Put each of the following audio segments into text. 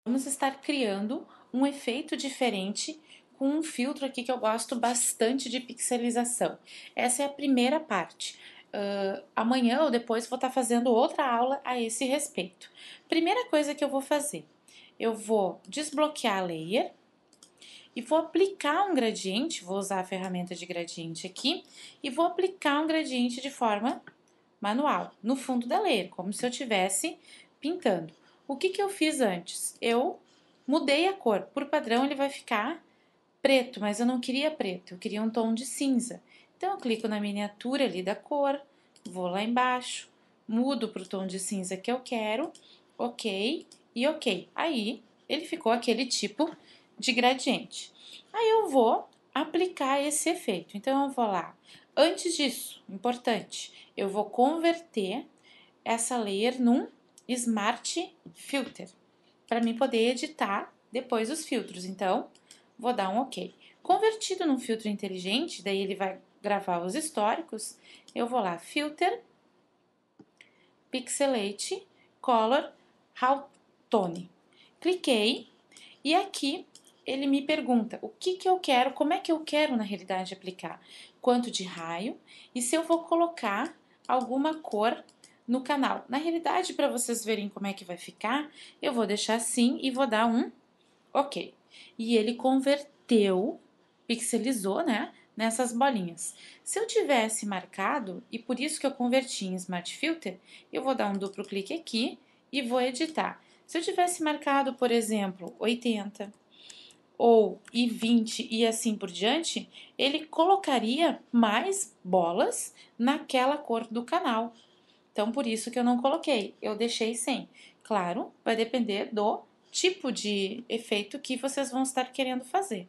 Vamos estar criando um efeito diferente com um filtro aqui que eu gosto bastante de pixelização. Essa é a primeira parte. Amanhã ou depois vou estar fazendo outra aula a esse respeito. Primeira coisa que eu vou fazer, eu vou desbloquear a layer e vou aplicar um gradiente, vou usar a ferramenta de gradiente aqui, e vou aplicar um gradiente de forma manual, no fundo da layer, como se eu estivesse pintando. O que eu fiz antes? Eu mudei a cor. Por padrão ele vai ficar preto, mas eu não queria preto, eu queria um tom de cinza. Então eu clico na miniatura ali da cor, vou lá embaixo, mudo para o tom de cinza que eu quero, ok e ok. Aí ele ficou aquele tipo de gradiente. Aí eu vou aplicar esse efeito. Então eu vou lá. Antes disso, importante, eu vou converter essa layer num Smart Filter para mim poder editar depois os filtros. Então, vou dar um OK. Convertido num filtro inteligente, daí ele vai gravar os históricos. Eu vou lá, Filter, Pixelate, Color, Halftone. Cliquei e aqui ele me pergunta o que eu quero, como é que eu quero na realidade aplicar, quanto de raio e se eu vou colocar alguma cor no canal. Na realidade, para vocês verem como é que vai ficar, eu vou deixar assim e vou dar um OK. E ele converteu, pixelizou, né, nessas bolinhas. Se eu tivesse marcado, e por isso que eu converti em Smart Filter, eu vou dar um duplo clique aqui e vou editar. Se eu tivesse marcado, por exemplo, 80 ou e 20 e assim por diante, ele colocaria mais bolas naquela cor do canal. Então, por isso que eu não coloquei, eu deixei sem. Claro, vai depender do tipo de efeito que vocês vão estar querendo fazer.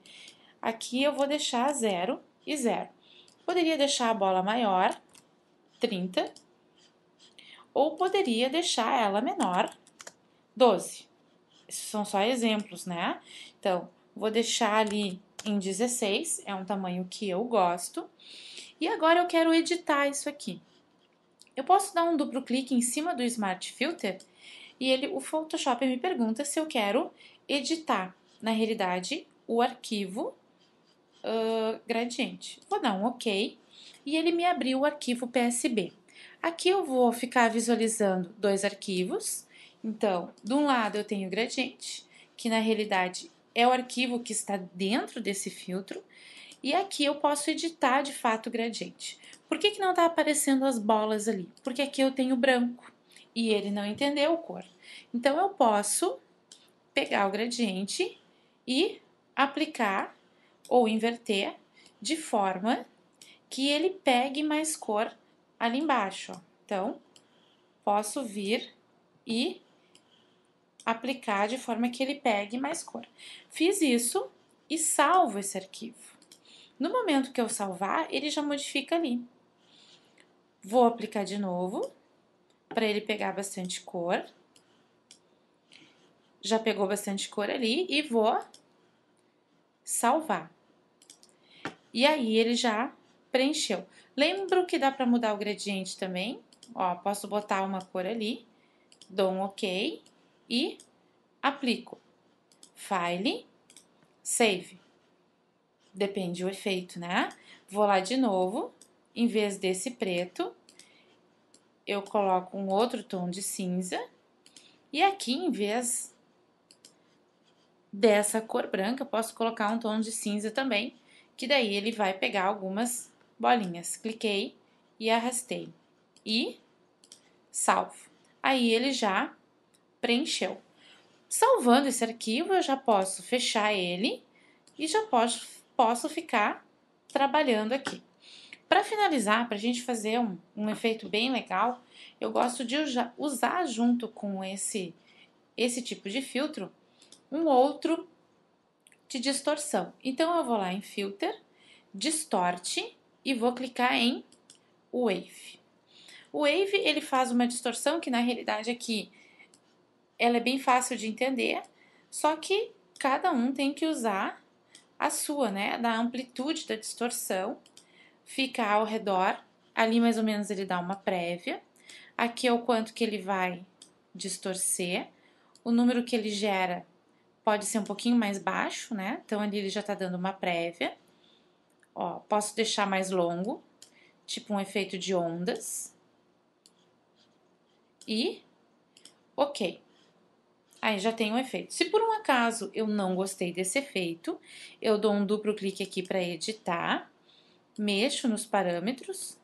Aqui eu vou deixar 0 e 0. Poderia deixar a bola maior, 30, ou poderia deixar ela menor, 12. Esses são só exemplos, né? Então, vou deixar ali em 16, é um tamanho que eu gosto. E agora eu quero editar isso aqui. Eu posso dar um duplo clique em cima do Smart Filter e o Photoshop me pergunta se eu quero editar, na realidade, o arquivo gradiente. Vou dar um OK e ele me abriu o arquivo PSB. Aqui eu vou ficar visualizando dois arquivos. Então, de um lado eu tenho o gradiente, que na realidade é o arquivo que está dentro desse filtro, e aqui eu posso editar de fato o gradiente. Por que não está aparecendo as bolas ali? Porque aqui eu tenho branco e ele não entendeu cor. Então eu posso pegar o gradiente e aplicar ou inverter de forma que ele pegue mais cor ali embaixo. Ó. Então, posso vir e aplicar de forma que ele pegue mais cor. Fiz isso e salvo esse arquivo. No momento que eu salvar, ele já modifica ali. Vou aplicar de novo, para ele pegar bastante cor. Já pegou bastante cor ali e vou salvar. E aí ele já preencheu. Lembro que dá para mudar o gradiente também. Ó, posso botar uma cor ali, dou um OK e aplico. File, Save. Depende do efeito, né? Vou lá de novo, em vez desse preto, eu coloco um outro tom de cinza. E aqui, em vez dessa cor branca, posso colocar um tom de cinza também, que daí ele vai pegar algumas bolinhas. Cliquei e arrastei. E salvo. Aí ele já preencheu. Salvando esse arquivo, eu já posso fechar ele e já posso ficar trabalhando aqui. Para finalizar, para a gente fazer um efeito bem legal, eu gosto de usar junto com esse tipo de filtro um outro de distorção. Então, eu vou lá em Filter, Distort e vou clicar em Wave. O Wave, ele faz uma distorção que, na realidade, aqui, ela é bem fácil de entender, só que cada um tem que usar a sua, né? Da amplitude da distorção, fica ao redor, ali mais ou menos ele dá uma prévia. Aqui é o quanto que ele vai distorcer, o número que ele gera pode ser um pouquinho mais baixo, né? Então, ali ele já tá dando uma prévia. Ó, posso deixar mais longo, tipo um efeito de ondas. E, ok. Aí já tem um efeito. Se por um acaso eu não gostei desse efeito, eu dou um duplo clique aqui para editar, mexo nos parâmetros.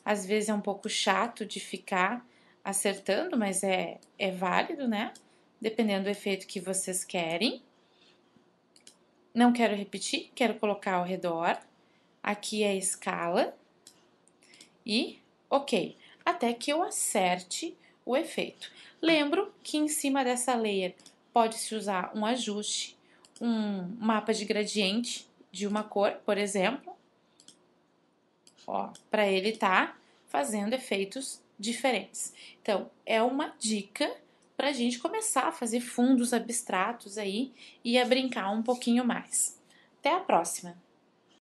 Às vezes é um pouco chato de ficar acertando, mas é válido, né? Dependendo do efeito que vocês querem. Não quero repetir, quero colocar ao redor. Aqui é a escala. E ok, até que eu acerte o efeito. Lembro que em cima dessa layer pode-se usar um ajuste, um mapa de gradiente de uma cor, por exemplo, ó, para ele estar fazendo efeitos diferentes. Então, é uma dica para a gente começar a fazer fundos abstratos aí e a brincar um pouquinho mais. Até a próxima!